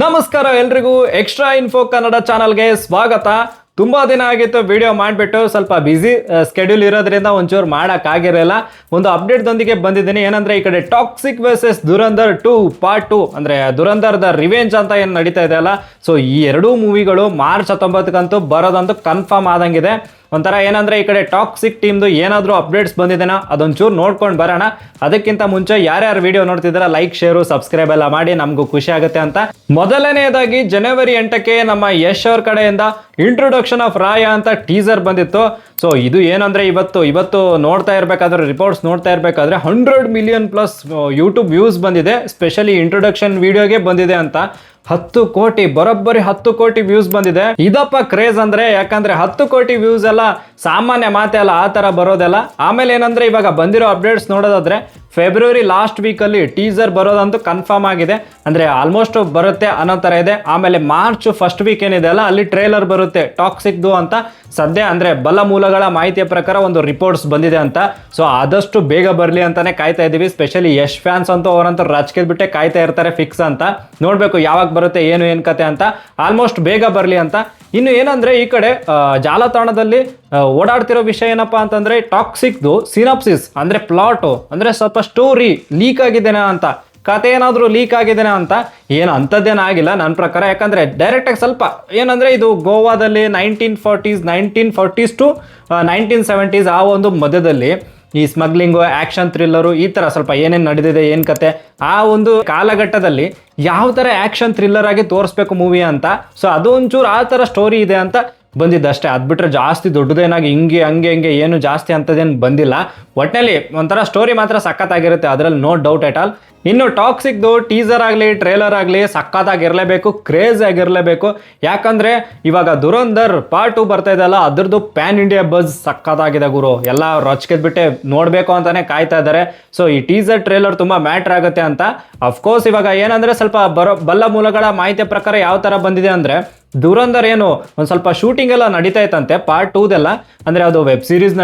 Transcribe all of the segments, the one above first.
ನಮಸ್ಕಾರ ಎಲ್ರಿಗೂ extra info Kannada ಚಾನಲ್ಗೆ ಸ್ವಾಗತ. ತುಂಬಾ ದಿನ ಆಗಿತ್ತು ವಿಡಿಯೋ ಮಾಡಿಬಿಟ್ಟು, ಸ್ವಲ್ಪ ಬ್ಯುಸಿ ಸ್ಕೆಡ್ಯೂಲ್ ಇರೋದ್ರಿಂದ ಒಂಚೂರು ಮಾಡೋಕ್ಕಾಗಿರಲಿಲ್ಲ. ಒಂದು ಅಪ್ಡೇಟ್ದೊಂದಿಗೆ ಬಂದಿದ್ದೀನಿ. ಏನಂದ್ರೆ ಈ ಕಡೆ ಟಾಕ್ಸಿಕ್ ವರ್ಸಸ್ ದುರಂಧರ್ 2 ಪಾರ್ಟ್ 2 ಅಂದ್ರೆ ದುರಂಧರ್ ದ ರಿವೆಂಜ್ ಅಂತ ಏನು ನಡೀತಾ ಇದೆ ಅಲ್ಲ, ಸೊ ಈ ಎರಡೂ ಮೂವಿಗಳು ಮಾರ್ಚ್ 19 ಬರೋದಂತೂ ಕನ್ಫರ್ಮ್ ಆದಂಗಿದೆ. ಒಂಥರ ಏನಂದ್ರೆ ಈ ಕಡೆ ಟಾಕ್ಸಿಕ್ ಟೀಮ್ದು ಏನಾದರೂ ಅಪ್ಡೇಟ್ಸ್ ಬಂದಿದೆನಾ ಅದೊಂಚೂರು ನೋಡ್ಕೊಂಡು ಬರೋಣ. ಅದಕ್ಕಿಂತ ಮುಂಚೆ ಯಾರ್ಯಾರು ವಿಡಿಯೋ ನೋಡ್ತಿದ್ದೀರಾ ಲೈಕ್, ಶೇರು, ಸಬ್ಸ್ಕ್ರೈಬ್ ಎಲ್ಲ ಮಾಡಿ, ನಮಗೂ ಖುಷಿ ಆಗುತ್ತೆ ಅಂತ. ಮೊದಲನೆಯದಾಗಿ ಜನವರಿ 8ಕ್ಕೆ ನಮ್ಮ ಯಶ್ ಅವ್ರ ಕಡೆಯಿಂದ ಇಂಟ್ರೊಡಕ್ಷನ್ ಆಫ್ ರಾಯ ಅಂತ ಟೀಸರ್ ಬಂದಿತ್ತು. ಸೊ ಇದು ಏನಂದ್ರೆ ಇವತ್ತು ನೋಡ್ತಾ ಇರಬೇಕಾದ್ರೆ, ರಿಪೋರ್ಟ್ಸ್ ನೋಡ್ತಾ ಇರಬೇಕಾದ್ರೆ 100 ಮಿಲಿಯನ್ ಪ್ಲಸ್ ಯೂಟ್ಯೂಬ್ ವ್ಯೂಸ್ ಬಂದಿದೆ. ಸ್ಪೆಷಲಿ ಇಂಟ್ರೊಡಕ್ಷನ್ ವಿಡಿಯೋಗೆ ಬಂದಿದೆ ಅಂತ 10 ಕೋಟಿ, ಬರೋಬ್ಬರಿ 10 ಕೋಟಿ ವ್ಯೂಸ್ ಬಂದಿದೆ. ಇದಪ್ಪ ಕ್ರೇಜ್ ಅಂದ್ರೆ, ಯಾಕಂದ್ರೆ 10 ಕೋಟಿ ವ್ಯೂಸ್ ಎಲ್ಲ ಸಾಮಾನ್ಯ ಮಾತೆ ಅಲ್ಲ, ಆ ತರ ಬರೋದಲ್ಲ. ಆಮೇಲೆ ಏನಂದ್ರೆ ಇವಾಗ ಬಂದಿರೋ ಅಪ್ಡೇಟ್ಸ್ ನೋಡೋದಾದ್ರೆ ಫೆಬ್ರವರಿ ಲಾಸ್ಟ್ ವೀಕಲ್ಲಿ ಟೀಸರ್ ಬರೋದಂತೂ ಕನ್ಫರ್ಮ್ ಆಗಿದೆ. ಅಂದ್ರೆ ಆಲ್ಮೋಸ್ಟ್ ಬರುತ್ತೆ ಅನ್ನೋ ತರ ಇದೆ. ಆಮೇಲೆ ಮಾರ್ಚ್ ಫಸ್ಟ್ ವೀಕ್ ಏನಿದೆ ಅಲ್ಲ, ಅಲ್ಲಿ ಟ್ರೇಲರ್ ಬರುತ್ತೆ ಟಾಕ್ಸಿಕ್ದು ಅಂತ. ಸದ್ಯ ಅಂದ್ರೆ ಬಲ ಮೂಲಗಳ ಮಾಹಿತಿಯ ಪ್ರಕಾರ ಒಂದು ರಿಪೋರ್ಟ್ಸ್ ಬಂದಿದೆ ಅಂತ. ಸೊ ಆದಷ್ಟು ಬೇಗ ಬರಲಿ ಅಂತಾನೆ ಕಾಯ್ತಾ ಇದೀವಿ. ಸ್ಪೆಷಲಿ ಯಶ್ ಫ್ಯಾನ್ಸ್ ಅಂತೂ ಅವರಂತೂ ರಾಜಕೀಯ ಬಿಟ್ಟೆ ಕಾಯ್ತಾ ಇರ್ತಾರೆ ಫಿಕ್ಸ್ ಅಂತ. ನೋಡ್ಬೇಕು ಯಾವಾಗ ಬರುತ್ತೆ, ಏನು ಕತೆ ಅಂತ. ಆಲ್ಮೋಸ್ಟ್ ಬೇಗ ಬರಲಿ ಅಂತ. ಇನ್ನು ಏನಂದ್ರೆ ಈ ಕಡೆ ಜಾಲತಾಣದಲ್ಲಿ ಓಡಾಡ್ತಿರೋ ವಿಷಯ ಏನಪ್ಪಾ ಅಂತಂದ್ರೆ ಟಾಕ್ಸಿಕ್ದು ಸಿನಾಪ್ಸಿಸ್ ಅಂದ್ರೆ ಪ್ಲಾಟು ಅಂದ್ರೆ ಸ್ವಲ್ಪ ಸ್ಟೋರಿ ಲೀಕ್ ಆಗಿದೆನಾ ಅಂತ, ಕತೆ ಏನಾದರೂ ಲೀಕ್ ಆಗಿದೆನಾ ಅಂತ. ಏನು ಅಂಥದ್ದೇನಾಗಿಲ್ಲ ನನ್ನ ಪ್ರಕಾರ. ಯಾಕಂದ್ರೆ ಡೈರೆಕ್ಟಾಗಿ ಸ್ವಲ್ಪ ಏನಂದ್ರೆ ಇದು ಗೋವಾದಲ್ಲಿ 1940s ಟು 1970s ಆ ಒಂದು ಮಧ್ಯದಲ್ಲಿ ಈ ಸ್ಮಗ್ಲಿಂಗು, ಆ್ಯಕ್ಷನ್ ಥ್ರಿಲ್ಲರು, ಈ ಥರ ಸ್ವಲ್ಪ ಏನೇನು ನಡೆದಿದೆ, ಏನು ಕತೆ, ಆ ಒಂದು ಕಾಲಘಟ್ಟದಲ್ಲಿ ಯಾವ ಥರ ಆ್ಯಕ್ಷನ್ ಥ್ರಿಲ್ಲರ್ ಆಗಿ ತೋರಿಸ್ಬೇಕು ಮೂವಿ ಅಂತ. ಸೊ ಅದು ಒಂಚೂರು ಆ ಥರ ಸ್ಟೋರಿ ಇದೆ ಅಂತ ಬಂದಿದ್ದಷ್ಟೇ. ಅದು ಬಿಟ್ಟರೆ ಜಾಸ್ತಿ ದೊಡ್ಡದೇನಾಗಿ ಹಿಂಗೆ ಏನು ಜಾಸ್ತಿ ಅಂಥದ್ದೇನು ಬಂದಿಲ್ಲ. ಒಟ್ಟಿನಲ್ಲಿ ಒಂಥರ ಸ್ಟೋರಿ ಮಾತ್ರ ಸಖತ್ತಾಗಿರುತ್ತೆ, ಅದರಲ್ಲಿ ನೋ ಡೌಟ್ ಎಟ್ ಆಲ್. ಇನ್ನು ಟಾಕ್ಸಿಕ್ದು ಟೀಸರ್ ಆಗಲಿ ಟ್ರೇಲರ್ ಆಗಲಿ ಸಖತ್ತಾಗಿರಲೇಬೇಕು, ಕ್ರೇಜ್ ಆಗಿರಲೇಬೇಕು. ಯಾಕಂದರೆ ಇವಾಗ ದುರಂಧರ್ ಪಾರ್ಟ್ 2 ಬರ್ತಾ ಇದೆಯಲ್ಲ, ಅದ್ರದ್ದು ಪ್ಯಾನ್ ಇಂಡಿಯಾ ಬಜ್ ಸಖತ್ತಾಗಿದೆ ಗುರು. ಎಲ್ಲ ರೊಚ್ಕೆದ್ಬಿಟ್ಟೆ ನೋಡಬೇಕು ಅಂತಾನೆ ಕಾಯ್ತಾ ಇದ್ದಾರೆ. ಸೊ ಈ ಟೀಸರ್ ಟ್ರೇಲರ್ ತುಂಬ ಮ್ಯಾಟ್ರ್ ಆಗುತ್ತೆ ಅಂತ. ಅಫ್ಕೋರ್ಸ್ ಇವಾಗ ಏನಂದರೆ ಸ್ವಲ್ಪ ಬಲ್ಲ ಮೂಲಗಳ ಮಾಹಿತಿಯ ಪ್ರಕಾರ ಯಾವ ಥರ ಬಂದಿದೆ ಅಂದರೆ, ದುರಂಧರ್ ಏನು ಒಂದು ಸ್ವಲ್ಪ ಶೂಟಿಂಗ್ ಎಲ್ಲ ನಡೀತಾ ಇತ್ತಂತೆ ಪಾರ್ಟ್ 2ದೆಲ್ಲ. ಅಂದರೆ ಅದು ವೆಬ್ ಸೀರೀಸ್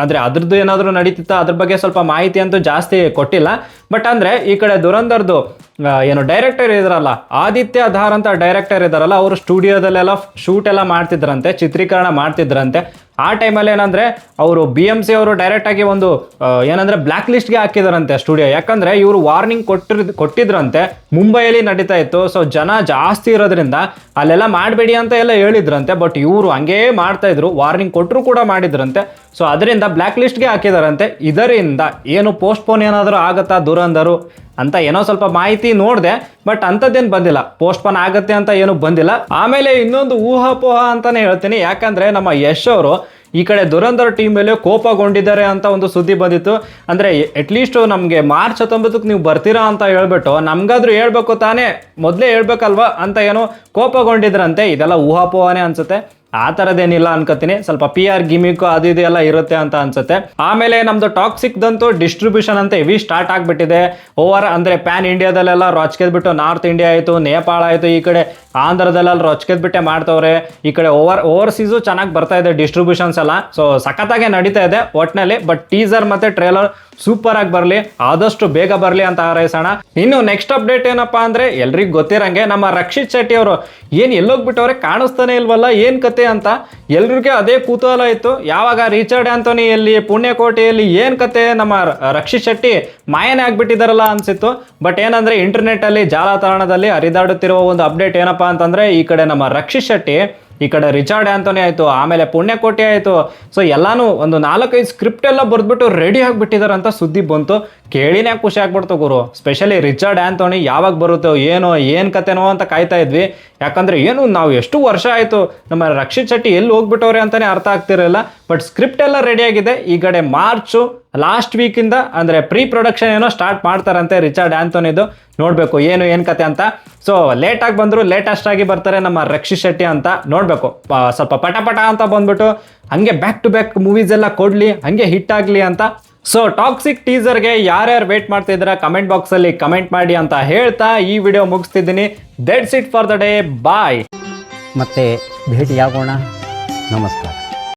ಅಂದರೆ ಅದ್ರದ್ದು ಏನಾದರೂ ನಡೀತಿತ್ತ, ಅದ್ರ ಬಗ್ಗೆ ಸ್ವಲ್ಪ ಮಾಹಿತಿ ಅಂತೂ ಜಾಸ್ತಿ ಕೊಟ್ಟಿಲ್ಲ. ಬಟ್ ಅಂದರೆ ಈ ಕಡೆ ದುರಂಧರ್ದು ಏನು ಡೈರೆಕ್ಟರ್ ಇದ್ರಲ್ಲ, ಆದಿತ್ಯ ಧಾರ್ ಅಂತ ಡೈರೆಕ್ಟರ್ ಇದ್ದಾರಲ್ಲ, ಅವರು ಸ್ಟುಡಿಯೋದಲ್ಲೆಲ್ಲ ಶೂಟ್ ಎಲ್ಲ ಮಾಡ್ತಿದ್ರಂತೆ, ಚಿತ್ರೀಕರಣ ಮಾಡ್ತಿದ್ರಂತೆ. ಆ ಟೈಮಲ್ಲಿ ಏನಂದರೆ ಅವರು BMC ಅವರು ಡೈರೆಕ್ಟಾಗಿ ಒಂದು ಏನಂದರೆ ಬ್ಲ್ಯಾಕ್ ಲಿಸ್ಟ್ಗೆ ಹಾಕಿದಾರಂತೆ ಸ್ಟುಡಿಯೋ. ಯಾಕಂದರೆ ಇವರು ವಾರ್ನಿಂಗ್ ಕೊಟ್ಟಿದ್ರಂತೆ, ಮುಂಬೈಯಲ್ಲಿ ನಡೀತಾ ಇತ್ತು. ಸೊ ಜನ ಜಾಸ್ತಿ ಇರೋದ್ರಿಂದ ಅಲ್ಲೆಲ್ಲ ಮಾಡಬೇಡಿ ಅಂತ ಎಲ್ಲ ಹೇಳಿದ್ರಂತೆ. ಬಟ್ ಇವರು ಹಂಗೇ ಮಾಡ್ತಾಯಿದ್ರು, ವಾರ್ನಿಂಗ್ ಕೊಟ್ಟರು ಕೂಡ ಮಾಡಿದ್ರಂತೆ. ಸೊ ಅದರಿಂದ ಬ್ಲ್ಯಾಕ್ ಲಿಸ್ಟ್ಗೆ ಹಾಕಿದಾರಂತೆ. ಇದರಿಂದ ಏನು ಪೋಸ್ಟ್ಪೋನ್ ಏನಾದರೂ ಆಗುತ್ತಾ ದುರಂಧರು ಅಂತ ಏನೋ ಸ್ವಲ್ಪ ಮಾಹಿತಿ ನೋಡಿದೆ. ಬಟ್ ಅಂಥದ್ದೇನು ಬಂದಿಲ್ಲ, ಪೋಸ್ಟ್ಪೋನ್ ಆಗುತ್ತೆ ಅಂತ ಏನು ಬಂದಿಲ್ಲ. ಆಮೇಲೆ ಇನ್ನೊಂದು ಊಹಾಪೋಹ ಅಂತಾನೆ ಹೇಳ್ತೀನಿ. ಯಾಕಂದರೆ ನಮ್ಮ ಯಶ್ ಅವರು ಈ ಕಡೆ ದುರಂಧರ್ ಟೀಮ್ ಮೇಲೆ ಕೋಪಗೊಂಡಿದ್ದಾರೆ ಅಂತ ಒಂದು ಸುದ್ದಿ ಬಂದಿತ್ತು. ಅಂದರೆ ಅಟ್ಲೀಸ್ಟ್ ನಮಗೆ ಮಾರ್ಚ್ 19ಕ್ಕೆ ನೀವು ಬರ್ತೀರಾ ಅಂತ ಹೇಳ್ಬಿಟ್ಟು ನಮಗಾದ್ರೂ ಹೇಳ್ಬೇಕು ತಾನೇ, ಮೊದಲೇ ಹೇಳ್ಬೇಕಲ್ವಾ ಅಂತ ಏನೋ ಕೋಪಗೊಂಡಿದ್ರಂತೆ. ಇದೆಲ್ಲ ಊಹಾಪೋಹನೇ ಅನ್ಸುತ್ತೆ, ಆ ಥರದ್ದೇನಿಲ್ಲ ಅನ್ಕೋತೀನಿ. ಸ್ವಲ್ಪ PR ಗಿಮಿಕ್ ಅದು ಇದೆಲ್ಲ ಇರುತ್ತೆ ಅಂತ ಅನ್ಸುತ್ತೆ. ಆಮೇಲೆ ನಮ್ದು ಟಾಕ್ಸಿಕ್ದಂತೂ ಡಿಸ್ಟ್ರಿಬ್ಯೂಷನ್ ಅಂತ ಹೆವಿ ಸ್ಟಾರ್ಟ್ ಆಗಿಬಿಟ್ಟಿದೆ. ಅಂದರೆ ಪ್ಯಾನ್ ಇಂಡಿಯಾದಲ್ಲೆಲ್ಲ ರೊಚ್ಕೆದ್ಬಿಟ್ಟು ನಾರ್ತ್ ಇಂಡಿಯಾ ಆಯಿತು, ನೇಪಾಳ ಆಯಿತು, ಈ ಕಡೆ ಆಂಧ್ರದಲ್ಲೆಲ್ಲ ರೊಚ್ಕೆದ್ಬಿಟ್ಟೆ ಮಾಡ್ತವ್ರೆ. ಈ ಕಡೆ ಓವರ್ಸೀಸು ಚೆನ್ನಾಗಿ ಬರ್ತಾ ಇದೆ ಡಿಸ್ಟ್ರಿಬ್ಯೂಷನ್ಸ್ ಎಲ್ಲ. ಸೊ ಸಖತ್ತಾಗೆ ನಡೀತಾ ಇದೆ ಒಟ್ಟಿನಲ್ಲಿ. ಬಟ್ ಟೀಸರ್ ಮತ್ತು ಟ್ರೇಲರ್ ಸೂಪರ್ ಆಗಿ ಬರಲಿ, ಆದಷ್ಟು ಬೇಗ ಬರಲಿ ಅಂತ ಹಾರೈಸೋಣ. ಇನ್ನು ನೆಕ್ಸ್ಟ್ ಅಪ್ಡೇಟ್ ಏನಪ್ಪಾ ಅಂದರೆ, ಎಲ್ರಿಗೂ ಗೊತ್ತಿರಂಗೆ ನಮ್ಮ ರಕ್ಷಿತ್ ಶೆಟ್ಟಿ ಅವರು ಏನು ಎಲ್ಲೋಗ್ಬಿಟ್ಟವ್ರೆ, ಕಾಣಿಸ್ತಾನೆ ಇಲ್ವಲ್ಲ, ಏನು ಕತೆ ಅಂತ ಎಲ್ರಿಗೂ ಅದೇ ಕುತೂಹಲ ಇತ್ತು. ಯಾವಾಗ ರಿಚರ್ಡ್ ಆಂಥೋನಿಯಲ್ಲಿ ಪುಣ್ಯಕೋಟೆಯಲ್ಲಿ ಏನು ಕತೆ, ನಮ್ಮ ರಕ್ಷಿತ್ ಶೆಟ್ಟಿ ಮಾಯನೇ ಆಗ್ಬಿಟ್ಟಿದಾರಲ್ಲ ಅನ್ಸಿತ್ತು. ಬಟ್ ಏನಂದ್ರೆ ಇಂಟರ್ನೆಟ್ಟಲ್ಲಿ ಜಾಲತಾಣದಲ್ಲಿ ಹರಿದಾಡುತ್ತಿರುವ ಒಂದು ಅಪ್ಡೇಟ್ ಏನಪ್ಪಾ ಅಂತಂದ್ರೆ, ಈ ಕಡೆ ನಮ್ಮ ರಕ್ಷಿತ್ ಶೆಟ್ಟಿ, ಈ ಕಡೆ ರಿಚರ್ಡ್ ಆಂಥೋನಿ ಆಯಿತು, ಆಮೇಲೆ ಪುಣ್ಯಕೋಟೆ ಆಯಿತು. ಸೊ ಎಲ್ಲಾನು ಒಂದು 4-5 ಸ್ಕ್ರಿಪ್ಟ್ ಎಲ್ಲ ಬರೆದ್ಬಿಟ್ಟು ರೆಡಿ ಆಗಿಬಿಟ್ಟಿದ್ದಾರೆ ಅಂತ ಸುದ್ದಿ ಬಂತು. ಕೇಳಿನೇ ಖುಷಿ ಆಗ್ಬಿಡ್ತು ಗುರು. ಸ್ಪೆಷಲಿ ರಿಚರ್ಡ್ ಆಂಥೋನಿ ಯಾವಾಗ ಬರುತ್ತೋ ಏನು ಕತೆನೋ ಅಂತ ಕಾಯ್ತಾ ಇದ್ವಿ. ಯಾಕಂದರೆ ಏನು ನಾವು ಎಷ್ಟು ವರ್ಷ ಆಯಿತು ನಮ್ಮ ರಕ್ಷಿತ್ ಶೆಟ್ಟಿ ಎಲ್ಲಿ ಹೋಗ್ಬಿಟ್ಟವ್ರೆ ಅಂತಲೇ ಅರ್ಥ ಆಗ್ತಿರಲಿಲ್ಲ. ಬಟ್ ಸ್ಕ್ರಿಪ್ಟ್ ಎಲ್ಲ ರೆಡಿಯಾಗಿದೆ. ಈ ಕಡೆ ಮಾರ್ಚು ಲಾಸ್ಟ್ ವೀಕಿಂದ ಅಂದರೆ ಪ್ರೀ ಪ್ರೊಡಕ್ಷನ್ ಏನೋ ಸ್ಟಾರ್ಟ್ ಮಾಡ್ತಾರಂತೆ ರಿಚರ್ಡ್ ಆಂಥೋನಿದು. ನೋಡಬೇಕು ಏನು ಕತೆ ಅಂತ. ಸೊ ಲೇಟಾಗಿ ಬಂದರು, ಲೇಟೆಸ್ಟ್ ಆಗಿ ಬರ್ತಾರೆ ನಮ್ಮ ರಕ್ಷಿತ್ ಶೆಟ್ಟಿ ಅಂತ. ನೋಡಬೇಕು ಸ್ವಲ್ಪ ಪಟ ಅಂತ ಬಂದ್ಬಿಟ್ಟು ಹಂಗೆ ಬ್ಯಾಕ್ ಟು ಬ್ಯಾಕ್ ಮೂವೀಸ್ ಎಲ್ಲ ಕೊಡಲಿ, ಹಂಗೆ ಹಿಟ್ ಆಗಲಿ ಅಂತ. ಸೊ ಟಾಕ್ಸಿಕ್ ಟೀಸರ್ಗೆ ಯಾರ್ಯಾರು ವೇಟ್ ಮಾಡ್ತಿದ್ದೀರಾ ಕಮೆಂಟ್ ಬಾಕ್ಸಲ್ಲಿ ಕಮೆಂಟ್ ಮಾಡಿ ಅಂತ ಹೇಳ್ತಾ ಈ ವಿಡಿಯೋ ಮುಗಿಸ್ತಿದ್ದೀನಿ. That's it for the day. Bye. ಮತ್ತೆ ಭೇಟಿಯಾಗೋಣ. ನಮಸ್ಕಾರ.